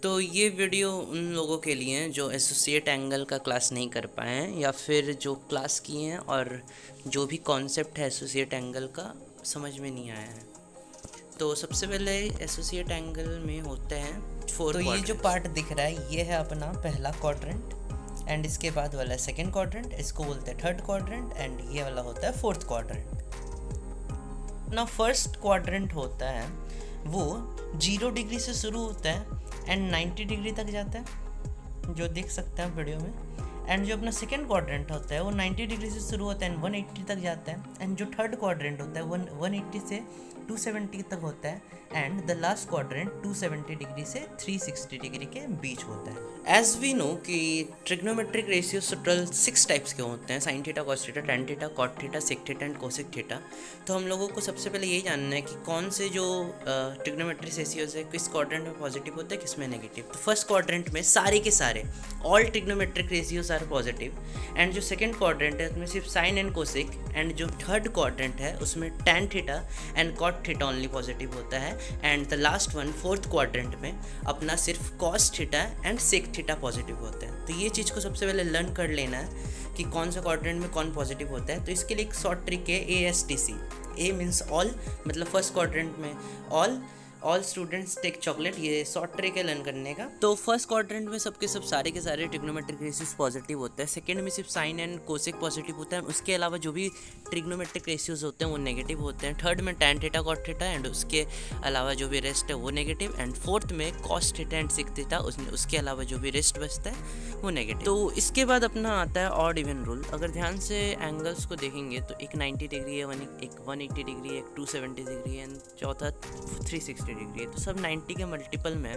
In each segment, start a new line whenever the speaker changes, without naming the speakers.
तो ये वीडियो उन लोगों के लिए हैं जो एसोसिएट एंगल का क्लास नहीं कर पाए हैं या फिर जो क्लास किए हैं और जो भी कॉन्सेप्ट है एसोसिएट एंगल का समझ में नहीं आया है। तो सबसे पहले एसोसिएट एंगल में होते हैं फोर
तो ये जो
क्वाड्रेंट्स।
पार्ट दिख रहा है ये है अपना पहला क्वाड्रेंट, एंड इसके बाद वाला सेकंड क्वाड्रेंट, इसको बोलते हैं थर्ड क्वाड्रेंट, एंड ये वाला होता है फोर्थ क्वाड्रेंट। ना फर्स्ट क्वाड्रेंट होता है वो 0 डिग्री से शुरू होता है एंड 90 डिग्री तक जाता है, जो देख सकते हैं वीडियो में। एंड जो अपना सेकेंड क्वाड्रेंट होता है वो 90 डिग्री से शुरू होता है एंड 180 तक जाता है। एंड जो थर्ड क्वाड्रेंट होता है 180 से 270 तक होता है, and the last quadrant 270 degree से 360 डिग्री के बीच होता है।
एज वी नो कि ट्रिग्नोमेट्रिक रेशियोज टोटल 6 टाइप्स के होते हैं, sine theta, cos theta, tan theta, cot theta, sec theta and cosec theta. तो हम लोगों को सबसे पहले यही जानना है कि कौन से जो ट्रिग्नोमेट्रिक रेशियोज है किस क्वाड्रेंट में पॉजिटिव होता है, किस में नेगेटिव। तो फर्स्ट क्वाड्रेंट में सारे के सारे all trigonometric ratios are positive, and जो सेकंड क्वाड्रेंट है उसमें सिर्फ साइन एंड कोसेक, एंड जो थर्ड क्वाड्रेंट है उसमें tan theta and cot theta only positive होता है, and the last one fourth quadrant में अपना सिर्फ cos theta and sec theta positive होता है। तो ये चीज़ को सबसे पहले लर्न कर लेना है कि कौन सा क्वाड्रेंट में कौन पॉजिटिव होता है। तो इसके लिए एक शॉर्ट ट्रिक है ASTC। ए मीन्स ऑल, मतलब फर्स्ट क्वाड्रेंट में ऑल स्टूडेंट्स टेक चॉकलेट, ये शॉर्ट ट्रिक है लर्न करने का। तो फर्स्ट क्वाड्रेंट में सबके सब सारे के सारे ट्रिग्नोमेट्रिक रेशियोज पॉजिटिव होते हैं, सेकंड में सिर्फ साइन एंड कोसेक पॉजिटिव होता है, उसके अलावा जो भी ट्रिग्नोमेट्रिक रेशियोज होते हैं वो नेगेटिव होते हैं, थर्ड में tan theta cot theta and उसके अलावा जो भी रेस्ट है वो नेगेटिव, एंड फोर्थ में cos theta and sec theta, उसके अलावा जो भी रेस्ट बचता है वो नेगेटिव। तो इसके बाद अपना आता है ऑड इवन रूल। अगर ध्यान से एंगल्स को देखेंगे तो एक 90 डिग्री है, एक 180 डिग्री है, एक 270 डिग्री है, एंड चौथा 360 डिग्री है। तो सब 90 के मल्टीपल में है।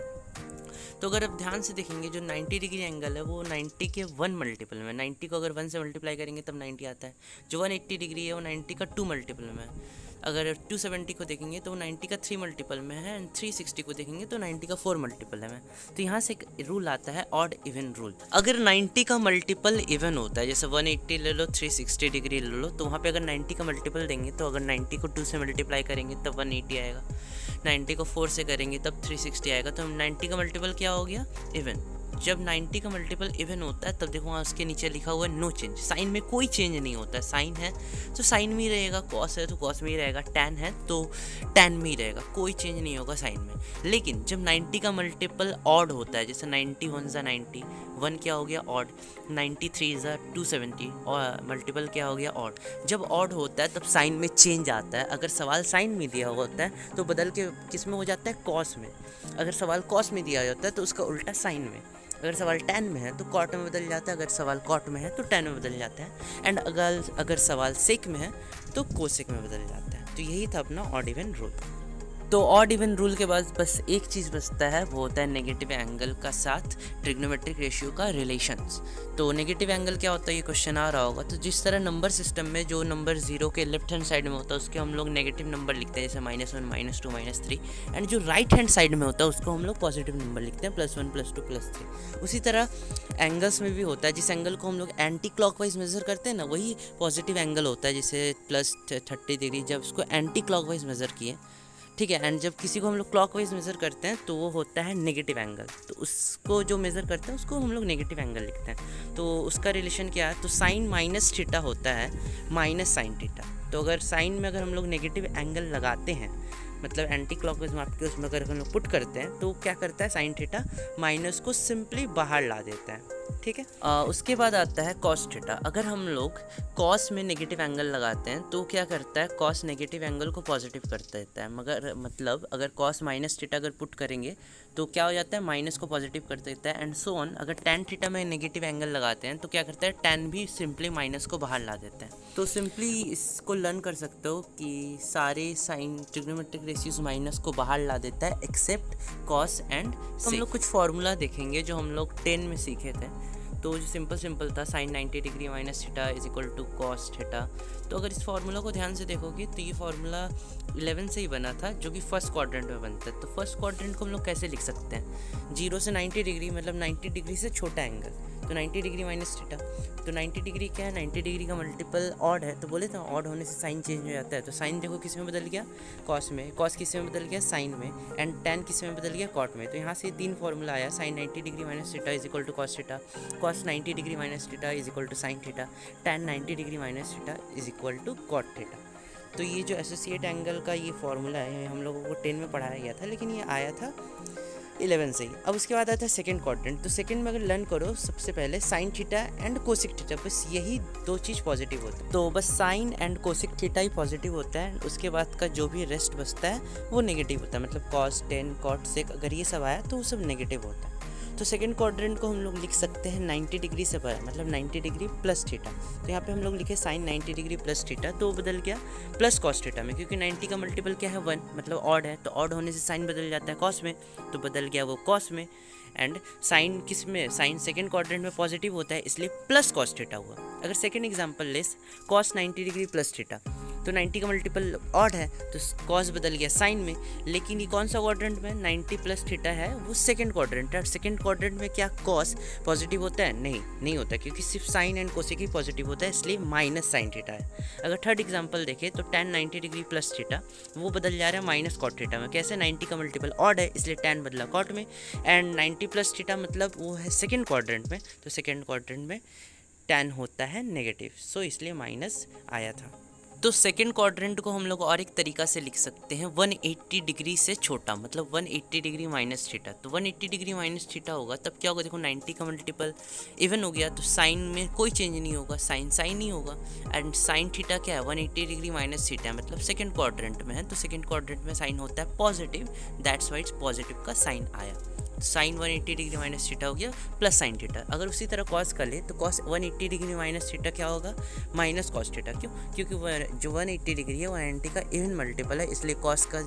तो अगर आप ध्यान से देखेंगे जो 90 डिग्री एंगल है वो 90 के 1 मल्टीपल में, 90 को अगर 1 से मल्टीप्लाई करेंगे तब 90 आता है। जो 180 डिग्री है वो 90 का 2 मल्टीपल में है। अगर 270 को देखेंगे तो 90 का 3 मल्टीपल में है, एंड 360 को देखेंगे तो 90 का 4 मल्टीपल में। तो यहाँ से एक रूल आता है ऑड इवन रूल। अगर 90 का मल्टीपल इवन होता है, जैसे 180 ले लो, 360 डिग्री ले लो, तो वहाँ पे अगर 90 का मल्टीपल देंगे तो अगर 90 को 2 से मल्टीप्लाई करेंगे तब 180 आएगा, 90 को 4 से करेंगे तब 360 आएगा। तो 90 का मल्टीपल क्या हो गया? इवन। जब 90 का मल्टीपल इवन होता है तब देखो वहाँ उसके नीचे लिखा हुआ है नो चेंज, साइन में कोई चेंज नहीं होता है। साइन है तो साइन में ही रहेगा, कॉस है तो कॉस में ही रहेगा, टैन है तो टैन में ही रहेगा, कोई चेंज नहीं होगा साइन में। लेकिन जब 90 का मल्टीपल ऑड होता है, जैसे 91 ज़ा 90, 1 क्या हो गया? ऑड, 93 ज़ा 270 और मल्टीपल क्या हो गया? ऑड। जब ऑड होता है तब साइन में चेंज आता है। अगर सवाल साइन में दिया होता है तो बदल के किस में हो जाता है? कॉस में। अगर सवाल कॉस में दिया जाता है तो उसका उल्टा साइन में। अगर सवाल टैन में है तो कॉट में बदल जाता है, अगर सवाल कॉट में है तो टैन में बदल जाता है, एंड अगर सवाल सेक में है तो कोसेक में बदल जाता है। तो यही था अपना ऑड इवन रूल। तो ऑड इवन रूल के बाद बस एक चीज़ बचता है, वो होता है नेगेटिव एंगल का साथ ट्रिग्नोमेट्रिक रेशियो का रिलेशंस। तो नेगेटिव एंगल क्या होता है ये क्वेश्चन आ रहा होगा। तो जिस तरह नंबर सिस्टम में जो नंबर 0 के लेफ्ट हैंड साइड में होता है उसके हम लोग नेगेटिव नंबर लिखते हैं, जैसे -1, -2, -3, एंड जो राइट हैंड साइड में होता है उसको हम लोग पॉजिटिव नंबर लिखते हैं, +1, +2, +3। उसी तरह एंगल्स में भी होता है, जिस एंगल को हम लोग एंटी क्लॉकवाइज मेज़र करते हैं ना वही पॉजिटिव एंगल होता है, जैसे +30 डिग्री जब उसको एंटी क्लॉकवाइज मेज़र किए, ठीक है। एंड जब किसी को हम लोग क्लॉकवाइज मेज़र करते हैं तो वो होता है नेगेटिव एंगल। तो उसको जो मेज़र करते हैं उसको हम लोग नेगेटिव एंगल लिखते हैं। तो उसका रिलेशन क्या है? तो साइन माइनस थीटा होता है माइनस साइन थीटा। तो अगर साइन में अगर हम लोग नेगेटिव एंगल लगाते हैं, मतलब एंटी क्लॉकवाइज माप के उसमें अगर हम लोग पुट करते हैं तो क्या करता है? साइन थीटा माइनस को सिंपली बाहर ला देता है, ठीक है। उसके बाद आता है कॉस थीटा। अगर हम लोग कॉस में नेगेटिव एंगल लगाते हैं तो क्या करता है? कॉस नेगेटिव एंगल को पॉजिटिव कर देता है। मगर मतलब अगर कॉस माइनस थीटा अगर पुट करेंगे तो क्या हो जाता है? माइनस को पॉजिटिव कर देता है, एंड सो ऑन। अगर टैन थीटा में नेगेटिव एंगल लगाते हैं तो क्या करता है? टैन भी सिंपली माइनस को बाहर ला देता है। तो सिंपली इसको लर्न कर सकते हो कि सारे साइन ट्रिग्नोमेट्रिक रेशियोज माइनस को बाहर ला देता है एक्सेप्ट कॉस एंड सेक। हम लोग कुछ फार्मूला देखेंगे जो हम लोग 10 में सीखे थे। तो जो सिंपल था, sine 90 degree minus theta is equal to cos theta. तो अगर इस फार्मूला को ध्यान से देखोगे तो ये फार्मूला 11 से ही बना था, जो कि फर्स्ट क्वाड्रेंट में बनता है। तो फर्स्ट क्वाड्रेंट को हम लोग कैसे लिख सकते हैं? 0 से 90 डिग्री मतलब 90 डिग्री से छोटा एंगल। तो 90 डिग्री माइनस थीटा, तो 90 डिग्री क्या है, 90 डिग्री का मल्टीपल ऑड है, तो बोले तो ऑड होने से साइन चेंज हो जाता है। तो साइन देखो किस में बदल गया, कॉस में, कॉस किस में बदल गया, साइन में, एंड टेन किस में बदल गया, कॉट में। तो यहाँ से 3 फॉर्मूला आया, sine 90 degree minus theta is equal to cos theta, cos 90 degree minus theta is equal to sine theta, tan 90 degree minus theta is equal to cot theta. तो ये जो एसोसिएट एंगल का ये फॉर्मूला है, हम लोगों को 10 में पढ़ाया गया था, लेकिन ये आया था 11 से ही। अब उसके बाद आता है सेकंड क्वाड्रेंट। तो सेकंड में अगर लर्न करो सबसे पहले sine theta and cosec theta, बस यही 2 चीज़ पॉजिटिव होता है। तो बस साइन एंड कोसिक थीटा ही पॉजिटिव होता है, उसके बाद का जो भी रेस्ट बचता है वो नेगेटिव होता है, मतलब कॉस, टेन, कॉट, सेक, अगर ये सब आया तो वो सब नेगेटिव होता है। तो सेकंड क्वाड्रेंट को हम लोग लिख सकते हैं 90 डिग्री से बड़ा, मतलब 90 डिग्री प्लस थीटा। तो यहाँ पे हम लोग लिखे साइन 90 डिग्री प्लस थीटा, तो वो बदल गया प्लस कॉस थीटा में, क्योंकि 90 का मल्टीपल क्या है 1, मतलब ऑड है, तो ऑड होने से साइन बदल जाता है कॉस में, तो बदल गया वो कॉस में। एंड साइन किस में, साइन सेकंड क्वाड्रेंट में पॉजिटिव होता है, इसलिए प्लस कॉस थीटा हुआ। अगर सेकंड एग्जांपल ले, कॉस 90 डिग्री प्लस थीटा, तो 90 का मल्टीपल ऑड है, तो कॉस बदल गया साइन में, लेकिन ये कौन सा क्वाड्रेंट में, 90 प्लस थीटा है, वो सेकंड क्वाड्रेंट है। सेकंड क्वाड्रेंट में क्या कॉस पॉजिटिव होता है, नहीं होता, क्योंकि सिर्फ साइन एंड कोसेक ही पॉजिटिव होता है, इसलिए माइनस साइन थीटा है। अगर थर्ड एग्जांपल देखें तो tan 90 डिग्री प्लस थीटा वो बदल जा रहा है माइनस कॉट थीटा में। कैसे, 90 का मल्टीपल ऑड है, इसलिए tan बदला कॉट में, एंड 90 प्लस थीटा मतलब वो है सेकंड क्वाड्रेंट में, तो सेकंड क्वाड्रेंट में tan होता है नेगेटिव, सो इसलिए माइनस आया था। तो सेकंड क्वाड्रेंट को हम लोग और एक तरीका से लिख सकते हैं 180 डिग्री से छोटा, मतलब 180 डिग्री माइनस थीटा। तो 180 डिग्री माइनस थीटा होगा तब क्या होगा, देखो 90 का मल्टीपल इवन हो गया, तो साइन में कोई चेंज नहीं होगा, साइन साइन ही होगा, एंड साइन थीटा क्या है 180 डिग्री माइनस थीटा, मतलब सेकंड क्वाड्रेंट में है, तो सेकंड क्वाड्रेंट में साइन होता है पॉजिटिव, दैट्स वाई पॉजिटिव का साइन आया। साइन 180 डिग्री माइनस थीटा हो गया प्लस साइन थीटा। अगर उसी तरह कॉस कर ले तो कॉस 180 डिग्री माइनस थीटा क्या होगा, माइनस कॉस थीटा। क्यों, क्योंकि जो 180 डिग्री है 190 का इवन मल्टीपल है, इसलिए कॉस का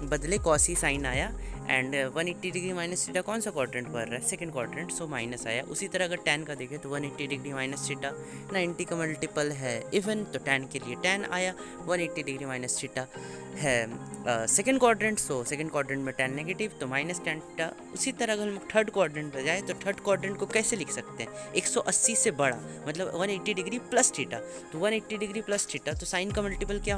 बदले कॉस ही साइन आया, एंड 180 डिग्री माइनस थीटा कौन सा क्वाड्रेंट पढ़ रहा है, सेकंड क्वाड्रेंट, सो माइनस आया। उसी तरह अगर tan का देखें तो 180 डिग्री माइनस थीटा 90 का मल्टीपल है इवन, तो tan के लिए tan आया, 180 डिग्री माइनस थीटा है second quadrant, so second quadrant में tan नेगेटिव, तो माइनस tan थीटा। उसी तरह अगर हम थर्ड क्वाड्रेंट पर जाए तो थर्ड क्वाड्रेंट को कैसे लिख सकते हैं, 180 से बड़ा, मतलब 180 डिग्री प्लस थीटा, तो 180 डिग्री प्लस थीटा, तो साइन का मल्टीपल क्या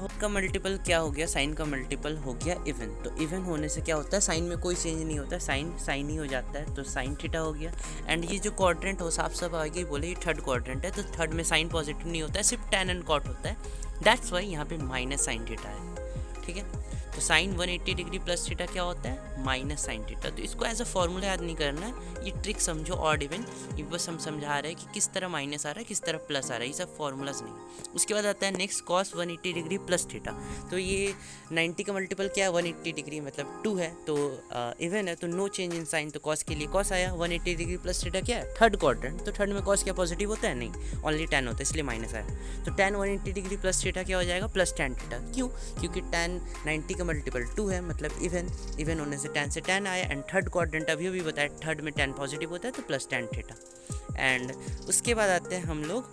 हो गया, साइन का मल्टीपल हो गया इवन। तो इवन होने से क्या होता है, साइन में कोई चेंज नहीं होता, साइन साइन ही हो जाता है, तो साइन थीटा हो गया। एंड ये जो क्वाड्रेंट हो साफ आगे बोले ये थर्ड क्वाड्रेंट है, तो थर्ड में साइन पॉजिटिव नहीं होता है, सिर्फ tan एंड कॉट होता है, दैट्स वाई यहाँ पे माइनस साइन थीटा है। ठीक है, तो साइन 180 डिग्री प्लस थीटा क्या होता है, माइनस साइन थीटा। तो इसको एज अ फॉर्मूला याद नहीं करना है, ये ट्रिक समझो ऑड इवन, ये बस हम समझा रहे हैं कि किस तरह माइनस आ रहा है, किस तरह प्लस आ रहा है, ये सब फॉर्मूलाज नहीं। उसके बाद आता है next cos 180 degree plus theta. तो ये 90 का मल्टीपल क्या है 180 डिग्री, मतलब 2 है, तो इवन है, तो नो चेंज इन साइन, तो कॉस के लिए कॉस आया। 180 डिग्री प्लस थीटा क्या है, थर्ड क्वाड्रेंट, तो थर्ड में कॉस क्या पॉजिटिव होता है, नहीं, ओनली tan होता है, इसलिए माइनस आया। तो tan 180 डिग्री प्लस थीटा क्या हो जाएगा, प्लस tan थीटा। क्यों, क्योंकि tan 90 का मल्टीपल 2 है, मतलब इवन होने से tan से tan आया, एंड थर्ड क्वाड्रेंट अभी भी बताया थर्ड में tan पॉजिटिव होता है, तो प्लस tan थीटा। एंड उसके बाद आते हैं हम लोग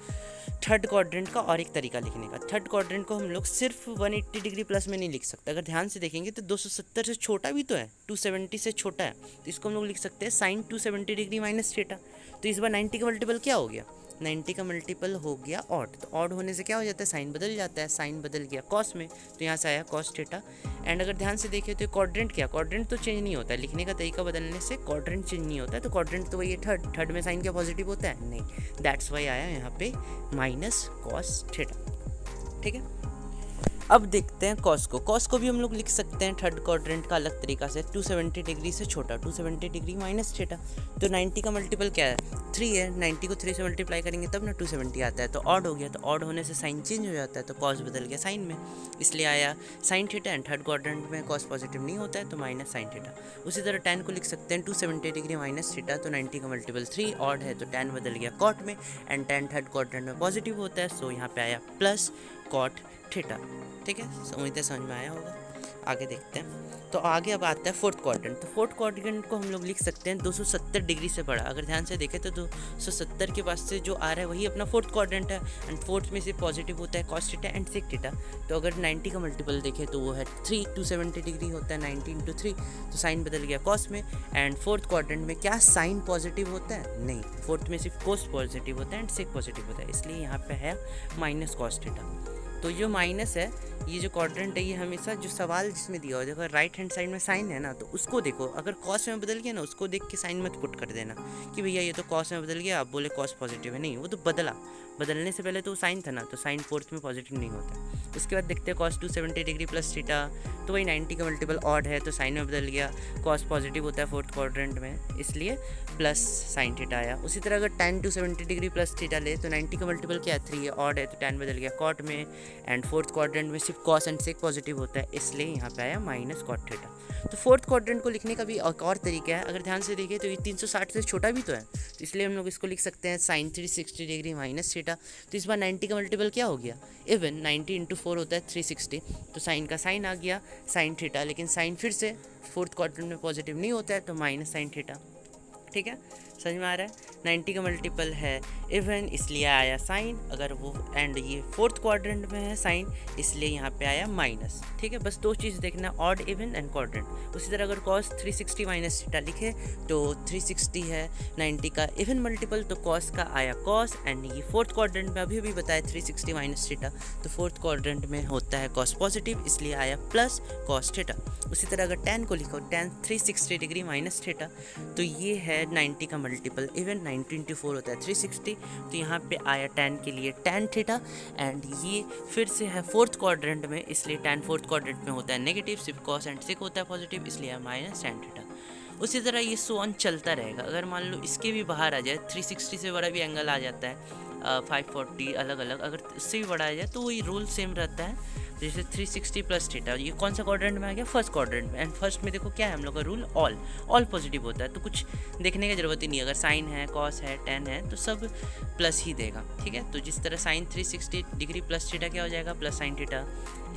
थर्ड क्वाड्रेंट का और एक तरीका लिखने का। थर्ड क्वाड्रेंट को हम लोग सिर्फ 180 डिग्री प्लस में नहीं लिख सकते, अगर ध्यान से देखेंगे तो 270 से छोटा भी तो है, 270 से छोटा है, तो इसको हम लोग लिख सकते हैं साइन 270 डिग्री माइनस थीटा। तो इस बार 90 का मल्टीपल क्या हो गया, 90 का मल्टीपल हो गया ऑड, तो ऑड होने से क्या हो जाता है, साइन बदल जाता है, साइन बदल गया कॉस में, तो यहाँ से आया कॉस थीटा। एंड अगर ध्यान से देखें तो क्वाड्रेंट क्या, क्वाड्रेंट तो चेंज नहीं होता है, लिखने का तरीका बदलने से क्वाड्रेंट चेंज नहीं होता है, तो क्वाड्रेंट तो वही है थर्ड में साइन क्या पॉजिटिव होता है, नहीं, दैट्स वाई आया यहाँ पे माइनस कॉस थीटा। ठीक है, अब देखते हैं कॉस को भी हम लोग लिख सकते हैं थर्ड क्वाड्रेंट का अलग तरीका से, 270 डिग्री से छोटा, 270 डिग्री माइनस थीटा। तो 90 का मल्टीपल क्या है, 3 है, 90 को 3 से मल्टीप्लाई करेंगे तब ना 270 आता है, तो ऑड हो गया, तो ऑड होने से साइन चेंज हो जाता है, तो कॉस बदल गया साइन में, इसलिए आया sign theta. And third quadrant में कॉस पॉजिटिव नहीं होता है, तो माइनस साइन थीटा। उसी तरह tan को लिख सकते हैं 270 डिग्री माइनस थीटा, तो 90 का मल्टीपल 3 ऑड है, तो tan बदल गया कॉट में, एंड tan थर्ड क्वाड्रेंट में पॉजिटिव होता है, सो यहाँ पे आया प्लस कॉट थीटा। ठीक है, उम्मीद है समझ में आया होगा। आगे देखते हैं। तो आगे अब आता है फोर्थ क्वाड्रेंट। तो फोर्थ क्वाड्रेंट को हम लोग लिख सकते हैं 270 डिग्री से बड़ा। अगर ध्यान से देखें तो 270 के पास से जो आ रहा है वही अपना फोर्थ क्वाड्रेंट है, एंड फोर्थ में से पॉजिटिव होता है cos theta and sec theta. तो अगर 90 का मल्टीपल देखें तो वो है 3, 270 डिग्री होता है 90 इंटू 3, तो साइन बदल गया कॉस में। एंड फोर्थ क्वाड्रेंट में क्या साइन पॉजिटिव होता है? नहीं, फोर्थ में सिर्फ कोस पॉजिटिव होता है एंड सेक पॉजिटिव होता है, इसलिए यहाँ पे है माइनस कॉस थीटा। तो जो माइनस है, ये जो क्वाड्रेंट है, ये हमेशा जो सवाल जिसमें दिया हो, देखो राइट हैंड साइड में साइन है ना, तो उसको देखो, अगर कॉस में बदल गया ना, उसको देख के साइन मत पुट कर देना कि भैया ये तो कॉस में बदल गया, आप बोले कॉस पॉजिटिव है। नहीं, वो तो बदलने से पहले तो साइन था ना, तो साइन फोर्थ में पॉजिटिव नहीं होता। उसके बाद देखते हैं कॉस 270 डिग्री प्लस थीटा, तो वही 90 का मल्टीपल ऑड है तो साइन में बदल गया, कॉस पॉजिटिव होता है फोर्थ क्वाड्रेंट में, इसलिए प्लस साइन थीटा आया। उसी तरह अगर tan 270 डिग्री प्लस थीटा ले तो 90 का मल्टीपल क्या है? 3 है, ऑड है तो tan बदल गया कॉट में, एंड फोर्थ क्वाड्रेंट में सिर्फ कॉस एंड सेक पॉजिटिव होता है, इसलिए यहाँ पे आया माइनस कॉट थीटा। तो फोर्थ क्वाड्रेंट को लिखने का भी एक और तरीका है, अगर ध्यान से देखें तो ये 360 से छोटा भी तो है, तो इसलिए हम लोग इसको लिख सकते हैं साइन 360 डिग्री माइनस थीटा। तो इस बार 90 का मल्टीपल क्या हो गया? इवन 90 इंटू 4 होता है 360, तो साइन का साइन आ गया साइन थीटा, लेकिन साइन फिर से फोर्थ क्वाड्रेंट में पॉजिटिव नहीं होता है, तो माइनस साइन थीटा। ठीक है, समझ में आ रहा है? 90 का मल्टीपल है इवन, इसलिए आया साइन, अगर वो एंड ये फोर्थ क्वाड्रेंट में है साइन, इसलिए यहाँ पे आया माइनस। ठीक है, बस दो चीज़ देखना, ऑड इवन एंड क्वाड्रेंट। उसी तरह अगर कॉस 360 माइनस थीटा लिखे तो 360 है 90 का इवन मल्टीपल, तो कॉस का आया कॉस, एंड ये फोर्थ क्वाड्रेंट में अभी बताया 360 माइनस थीटा, तो फोर्थ क्वाड्रेंट में होता है कॉस पॉजिटिव, इसलिए आया प्लस कॉस थीटा। उसी तरह अगर tan को लिखो, tan 360 डिग्री माइनस थीटा, तो ये है 90 का मल्टीपल इवन, 90 इंटू 4 होता है 360, तो यहाँ पे आया tan के लिए tan थीटा, एंड ये फिर से है फोर्थ क्वाड्रेंट में, इसलिए tan फोर्थ क्वाड्रेंट में होता है नेगेटिव, सिर्फ cos एंड sec होता है पॉजिटिव, इसलिए माइनस tan थीटा। उसी तरह ये सो ऑन चलता रहेगा। अगर मान लो इसके भी बाहर आ जाए, 360 से बड़ा भी एंगल आ जाता है, 540 अलग अलग, अगर इससे भी बड़ा आ जाए तो वही रूल सेम रहता है। जैसे 360 प्लस थीटा, ये कौन सा क्वाड्रेंट में आ गया? फर्स्ट क्वाड्रेंट में, एंड फर्स्ट में देखो क्या है हम लोग का रूल? ऑल पॉजिटिव होता है, तो कुछ देखने की जरूरत ही नहीं है। अगर साइन है, कॉस है, tan है, तो सब प्लस ही देगा। ठीक है, तो जिस तरह साइन 360 डिग्री प्लस थीटा क्या हो जाएगा? Plus sine theta.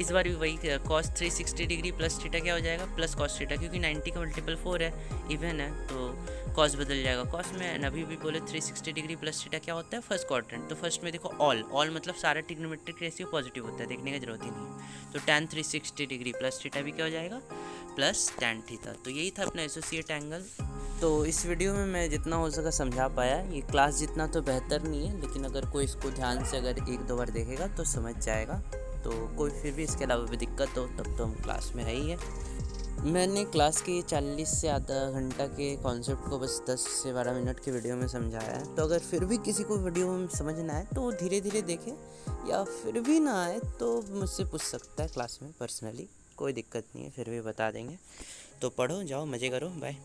इस बार भी वही कॉस 360 डिग्री प्लस थीटा क्या हो जाएगा? प्लस कॉस थीटा, क्योंकि 90 का मल्टीपल 4 है, इवन है, तो कॉस बदल जाएगा कॉस में। एंड अभी भी बोले 360 डिग्री प्लस थीटा क्या होता है? फर्स्ट क्वाड्रेंट, तो फर्स्ट में देखो ऑल मतलब सारा ट्रिग्नोमेट्रिक रेशियो पॉजिटिव होता है, देखने की जरूरत ही नहीं है। तो tan 360 डिग्री प्लस थीटा भी क्या हो जाएगा? Plus tan theta. तो यही था अपना एसोसिएट एंगल। तो इस वीडियो में मैं जितना हो सका समझा पाया, ये क्लास जितना तो बेहतर नहीं है, लेकिन अगर कोई इसको ध्यान से अगर एक दो बार देखेगा तो समझ जाएगा। तो कोई फिर भी इसके अलावा भी दिक्कत हो तब तो हम क्लास में है ही है। मैंने क्लास के 40 से आधा घंटा के कॉन्सेप्ट को बस 10 से 12 मिनट के वीडियो में समझाया है। तो अगर फिर भी किसी को वीडियो में समझ ना आए तो धीरे धीरे देखे, या फिर भी ना आए तो मुझसे पूछ सकता है क्लास में पर्सनली, कोई दिक्कत नहीं है, फिर भी बता देंगे। तो पढ़ो, जाओ, मज़े करो, बाय।